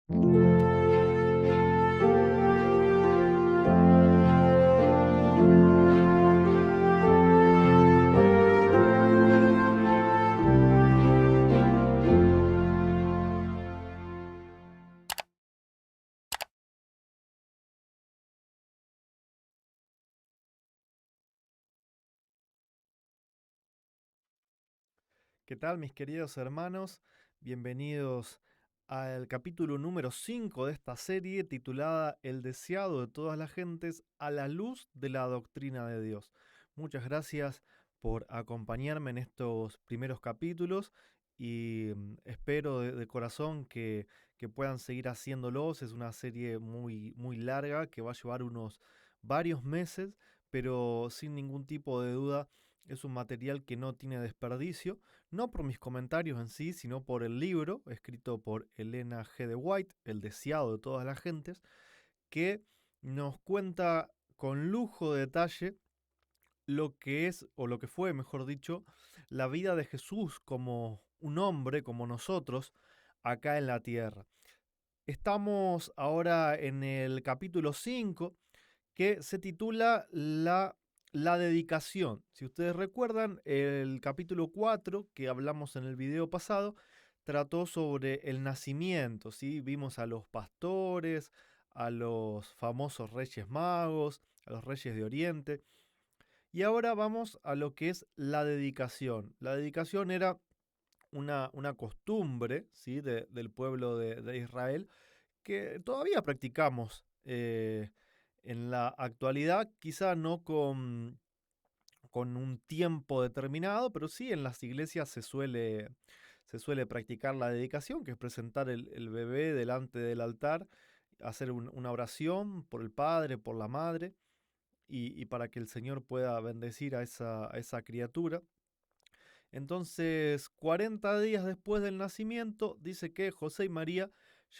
¿Qué tal, mis queridos hermanos? Bienvenidos al capítulo número 5 de esta serie titulada El deseado de todas las gentes a la luz de la doctrina de Dios. Muchas gracias por acompañarme en estos primeros capítulos y espero de corazón que puedan seguir haciéndolos. Es una serie muy larga que va a llevar unos varios meses, pero sin ningún tipo de duda es un material que no tiene desperdicio, no por mis comentarios en sí, sino por el libro escrito por Elena G. de White, El deseado de todas las gentes, que nos cuenta con lujo de detalle lo que es, o lo que fue, mejor dicho, la vida de Jesús como un hombre, como nosotros, acá en la tierra. Estamos ahora en el capítulo 5 que se titula la dedicación. Si ustedes recuerdan, el capítulo 4 que hablamos en el video pasado trató sobre el nacimiento, ¿sí? Vimos a los pastores, a los famosos reyes magos, a los reyes de Oriente. Y ahora vamos a lo que es la dedicación. La dedicación era una costumbre, ¿sí? Del pueblo de Israel que todavía practicamos en la actualidad, quizá no con un tiempo determinado, pero sí en las iglesias se suele practicar la dedicación, que es presentar el bebé delante del altar, hacer una oración por el padre, por la madre, y para que el Señor pueda bendecir a esa criatura. Entonces, 40 días después del nacimiento, dice que José y María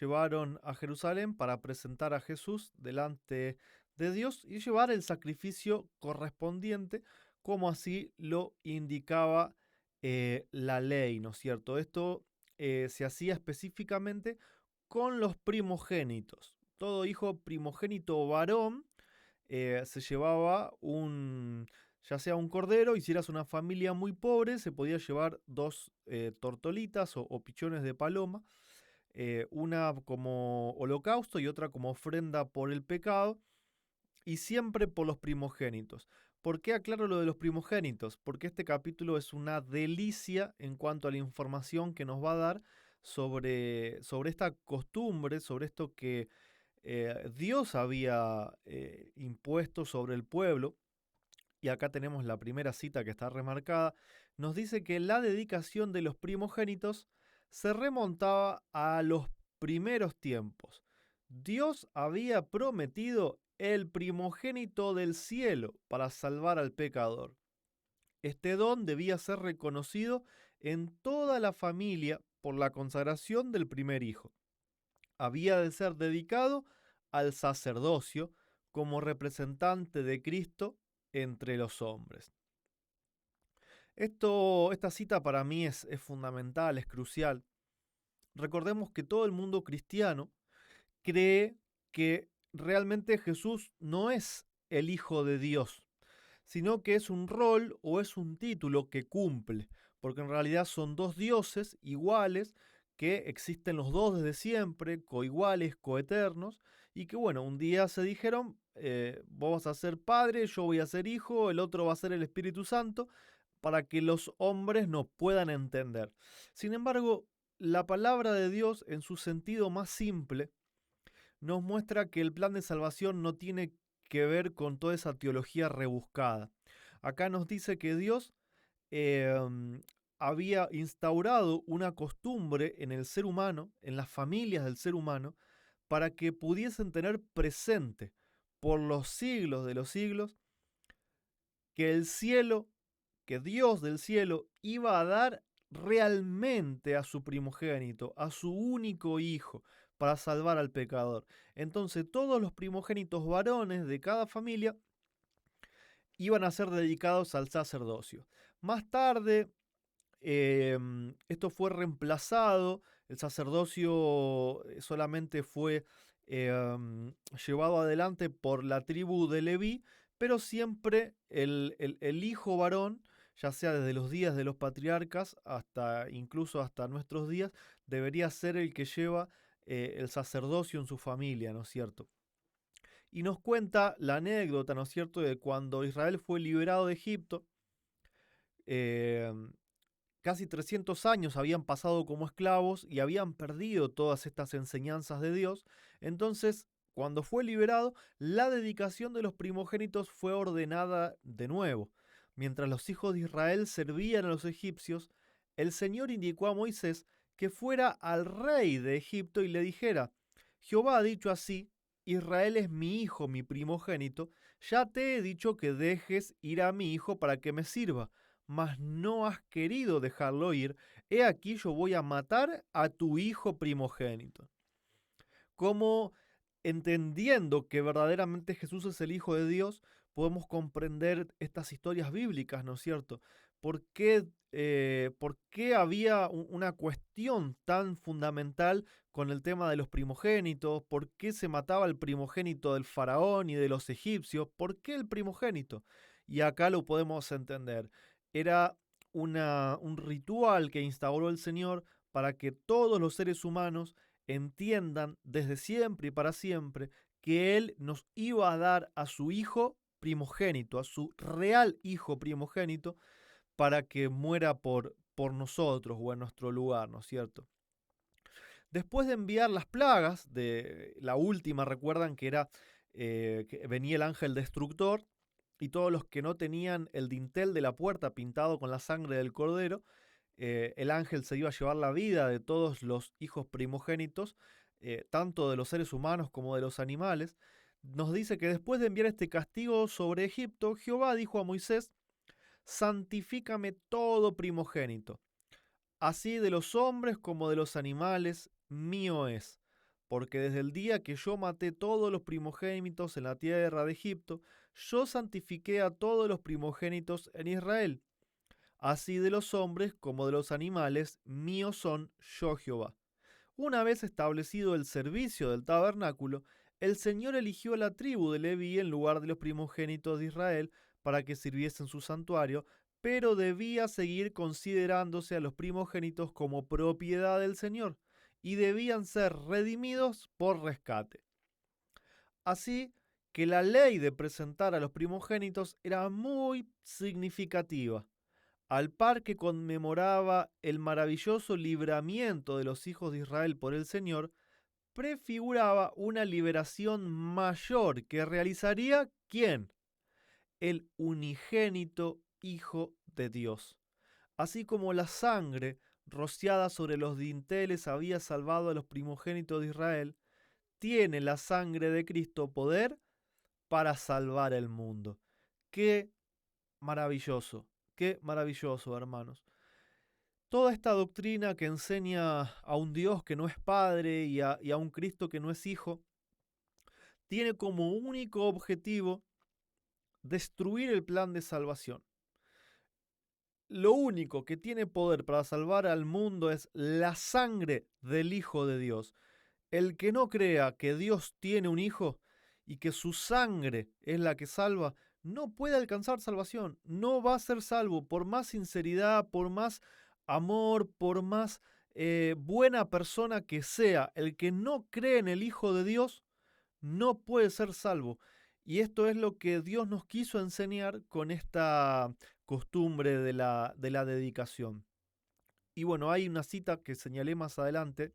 llevaron a Jerusalén para presentar a Jesús delante de Dios y llevar el sacrificio correspondiente, como así lo indicaba la ley, ¿no es cierto? Esto se hacía específicamente con los primogénitos. Todo hijo primogénito varón se llevaba ya sea un cordero, y si eras una familia muy pobre, se podía llevar dos tortolitas o pichones de paloma, una como holocausto y otra como ofrenda por el pecado, y siempre por los primogénitos. ¿Por qué aclaro lo de los primogénitos? Porque este capítulo es una delicia en cuanto a la información que nos va a dar sobre esta costumbre, sobre esto que Dios había impuesto sobre el pueblo. Y acá tenemos la primera cita que está remarcada. Nos dice que la dedicación de los primogénitos se remontaba a los primeros tiempos. Dios había prometido el primogénito del cielo para salvar al pecador. Este don debía ser reconocido en toda la familia por la consagración del primer hijo. Había de ser dedicado al sacerdocio como representante de Cristo entre los hombres. Esta cita para mí es fundamental, es crucial. Recordemos que todo el mundo cristiano cree que realmente Jesús no es el Hijo de Dios, sino que es un rol o es un título que cumple, porque en realidad son dos dioses iguales que existen los dos desde siempre, coiguales, coeternos, y que bueno, un día se dijeron, vos vas a ser padre, yo voy a ser hijo, el otro va a ser el Espíritu Santo, para que los hombres nos puedan entender. Sin embargo, la palabra de Dios en su sentido más simple nos muestra que el plan de salvación no tiene que ver con toda esa teología rebuscada. Acá nos dice que Dios eh, había instaurado una costumbre en el ser humano, en las familias del ser humano, para que pudiesen tener presente por los siglos de los siglos que el cielo, que Dios del cielo iba a dar realmente a su primogénito, a su único hijo, para salvar al pecador. Entonces todos los primogénitos varones de cada familia iban a ser dedicados al sacerdocio. Más tarde, esto fue reemplazado El sacerdocio solamente fue llevado adelante por la tribu de Leví, pero siempre el hijo varón, ya sea desde los días de los patriarcas hasta incluso hasta nuestros días, debería ser el que lleva el sacerdocio en su familia, ¿no es cierto? Y nos cuenta la anécdota, ¿no es cierto?, de cuando Israel fue liberado de Egipto. eh, Casi 300 años habían pasado como esclavos y habían perdido todas estas enseñanzas de Dios. Entonces, cuando fue liberado, la dedicación de los primogénitos fue ordenada de nuevo. Mientras los hijos de Israel servían a los egipcios, el Señor indicó a Moisés que fuera al rey de Egipto y le dijera: Jehová ha dicho así: Israel es mi hijo, mi primogénito. Ya te he dicho que dejes ir a mi hijo para que me sirva, mas no has querido dejarlo ir. He aquí yo voy a matar a tu hijo primogénito. Como entendiendo que verdaderamente Jesús es el Hijo de Dios, podemos comprender estas historias bíblicas, ¿no es cierto? ¿Por qué había una cuestión tan fundamental con el tema de los primogénitos? ¿Por qué se mataba el primogénito del faraón y de los egipcios? ¿Por qué el primogénito? Y acá lo podemos entender. Era un ritual que instauró el Señor para que todos los seres humanos entiendan desde siempre y para siempre que Él nos iba a dar a su hijo primogénito, a su real hijo primogénito, para que muera por nosotros o en nuestro lugar, ¿no es cierto? Después de enviar las plagas, de la última, recuerdan que era que venía el ángel destructor, y todos los que no tenían el dintel de la puerta pintado con la sangre del cordero, el ángel se iba a llevar la vida de todos los hijos primogénitos, tanto de los seres humanos como de los animales. Nos dice que después de enviar este castigo sobre Egipto, Jehová dijo a Moisés: santifícame todo primogénito, así de los hombres como de los animales, mío es. Porque desde el día que yo maté todos los primogénitos en la tierra de Egipto, yo santifiqué a todos los primogénitos en Israel. Así de los hombres como de los animales, míos son yo Jehová. Una vez establecido el servicio del tabernáculo, el Señor eligió a la tribu de Leví en lugar de los primogénitos de Israel para que sirviesen su santuario, pero debía seguir considerándose a los primogénitos como propiedad del Señor y debían ser redimidos por rescate. Así que la ley de presentar a los primogénitos era muy significativa. Al par que conmemoraba el maravilloso libramiento de los hijos de Israel por el Señor, prefiguraba una liberación mayor que realizaría ¿quién? El unigénito Hijo de Dios. Así como la sangre rociada sobre los dinteles había salvado a los primogénitos de Israel, tiene la sangre de Cristo poder para salvar el mundo. ¡Qué maravilloso! ¡Qué maravilloso, hermanos! Toda esta doctrina que enseña a un Dios que no es Padre y a un Cristo que no es Hijo, tiene como único objetivo destruir el plan de salvación. Lo único que tiene poder para salvar al mundo es la sangre del Hijo de Dios. El que no crea que Dios tiene un Hijo y que su sangre es la que salva, no puede alcanzar salvación, no va a ser salvo, por más sinceridad, por más amor, por más buena persona que sea. El que no cree en el Hijo de Dios no puede ser salvo. Y esto es lo que Dios nos quiso enseñar con esta costumbre de la dedicación. Y bueno, hay una cita que señalé más adelante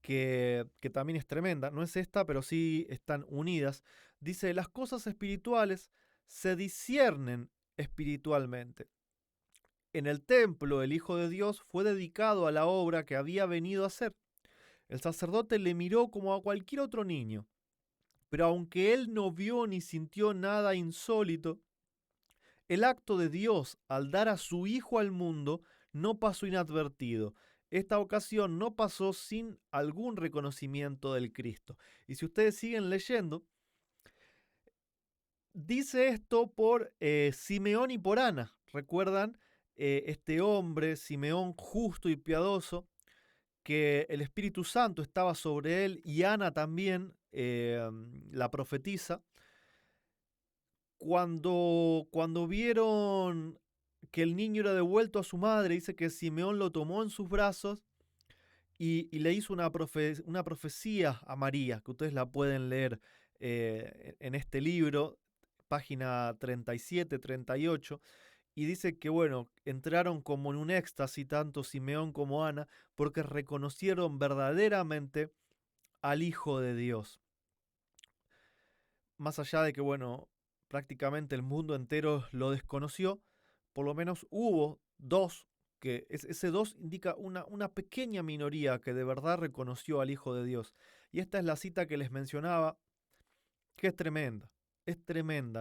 que también es tremenda. No es esta, pero sí están unidas. Dice: las cosas espirituales se disciernen espiritualmente. En el templo el Hijo de Dios fue dedicado a la obra que había venido a hacer. El sacerdote le miró como a cualquier otro niño, pero aunque él no vio ni sintió nada insólito, el acto de Dios al dar a su Hijo al mundo no pasó inadvertido. Esta ocasión no pasó sin algún reconocimiento del Cristo. Y si ustedes siguen leyendo, dice esto por Simeón y por Ana. ¿Recuerdan? Este hombre, Simeón, justo y piadoso, que el Espíritu Santo estaba sobre él y Ana también, la profetisa. Cuando vieron que el niño era devuelto a su madre, dice que Simeón lo tomó en sus brazos y le hizo una profecía a María, que ustedes la pueden leer en este libro, página 37, 38, y dice que, bueno, entraron como en un éxtasis tanto Simeón como Ana, porque reconocieron verdaderamente al Hijo de Dios. Más allá de que, bueno, prácticamente el mundo entero lo desconoció, por lo menos hubo dos, ese dos indica una pequeña minoría que de verdad reconoció al Hijo de Dios. Y esta es la cita que les mencionaba, que es tremenda,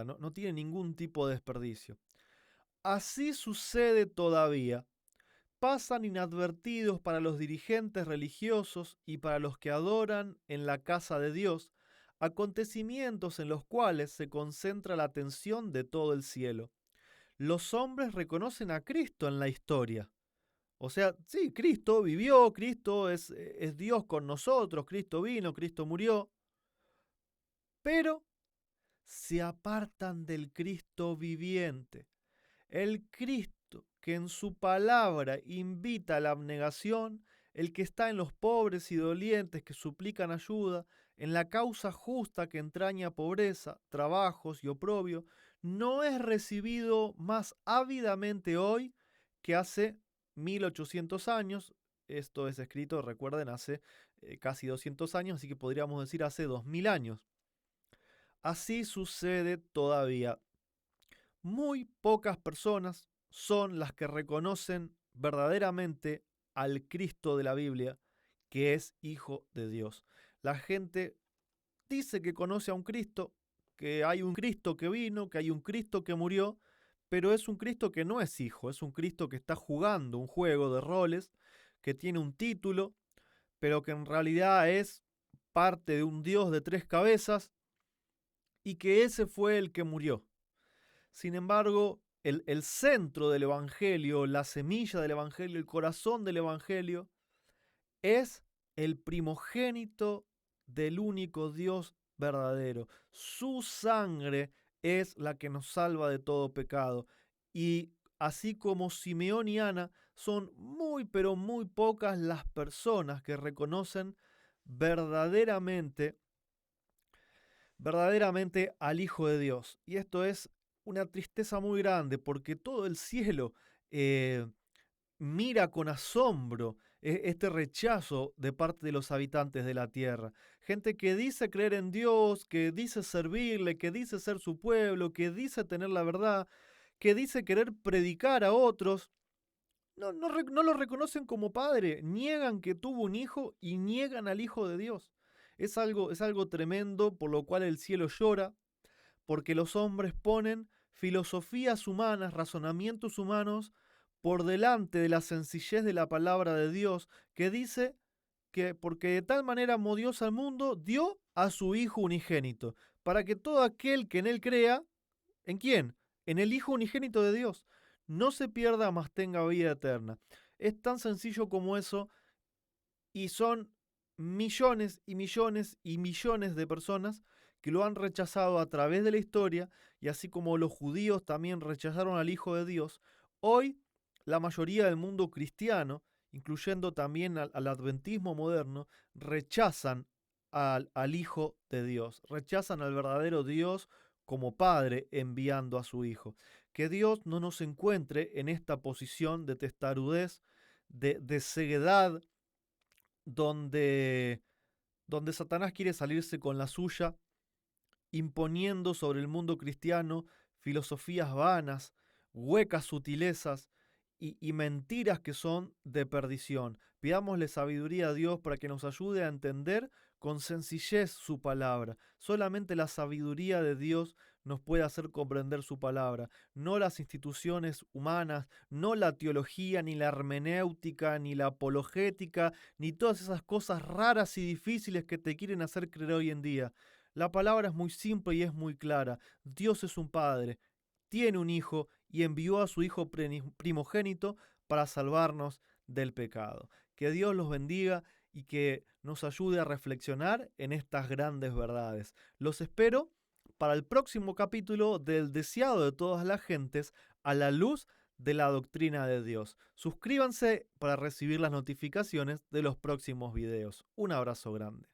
no tiene ningún tipo de desperdicio. Así sucede todavía. Pasan inadvertidos para los dirigentes religiosos y para los que adoran en la casa de Dios acontecimientos en los cuales se concentra la atención de todo el cielo. Los hombres reconocen a Cristo en la historia. O sea, sí, Cristo vivió, Cristo es Dios con nosotros, Cristo vino, Cristo murió, pero se apartan del Cristo viviente. El Cristo que en su palabra invita a la abnegación, el que está en los pobres y dolientes que suplican ayuda, en la causa justa que entraña pobreza, trabajos y oprobio, no es recibido más ávidamente hoy que hace 1800 años. Esto es escrito, recuerden, hace casi 200 años, así que podríamos decir hace 2000 años. Así sucede todavía. Muy pocas personas son las que reconocen verdaderamente al Cristo de la Biblia, que es Hijo de Dios. La gente dice que conoce a un Cristo, que hay un Cristo que vino, que hay un Cristo que murió, pero es un Cristo que no es hijo, es un Cristo que está jugando un juego de roles, que tiene un título, pero que en realidad es parte de un Dios de tres cabezas y que ese fue el que murió. Sin embargo, el centro del Evangelio, la semilla del Evangelio, el corazón del Evangelio, es el primogénito del único Dios verdadero. Su sangre es la que nos salva de todo pecado. Y así como Simeón y Ana, son muy pero muy pocas las personas que reconocen verdaderamente al Hijo de Dios. Y esto es una tristeza muy grande porque todo el cielo mira con asombro este rechazo de parte de los habitantes de la tierra. Gente que dice creer en Dios, que dice servirle, que dice ser su pueblo, que dice tener la verdad, que dice querer predicar a otros. No lo reconocen como padre, niegan que tuvo un hijo y niegan al Hijo de Dios. Es algo tremendo, por lo cual el cielo llora, porque los hombres ponen filosofías humanas, razonamientos humanos, por delante de la sencillez de la palabra de Dios, que dice que porque de tal manera amó Dios al mundo, dio a su Hijo unigénito, para que todo aquel que en él crea, ¿en quién? En el Hijo unigénito de Dios, no se pierda, mas tenga vida eterna. Es tan sencillo como eso, y son millones y millones y millones de personas que lo han rechazado a través de la historia, y así como los judíos también rechazaron al Hijo de Dios, hoy la mayoría del mundo cristiano, incluyendo también al adventismo moderno, rechazan al Hijo de Dios, rechazan al verdadero Dios como Padre enviando a su Hijo. Que Dios no nos encuentre en esta posición de testarudez, de ceguedad, donde Satanás quiere salirse con la suya, imponiendo sobre el mundo cristiano filosofías vanas, huecas sutilezas y mentiras que son de perdición. Pidámosle sabiduría a Dios para que nos ayude a entender con sencillez su palabra. Solamente la sabiduría de Dios nos puede hacer comprender su palabra, no las instituciones humanas, no la teología, ni la hermenéutica, ni la apologética, ni todas esas cosas raras y difíciles que te quieren hacer creer hoy en día. La palabra es muy simple y es muy clara. Dios es un Padre, tiene un Hijo y envió a su Hijo primogénito para salvarnos del pecado. Que Dios los bendiga y que nos ayude a reflexionar en estas grandes verdades. Los espero para el próximo capítulo del Deseado de todas las gentes a la luz de la doctrina de Dios. Suscríbanse para recibir las notificaciones de los próximos videos. Un abrazo grande.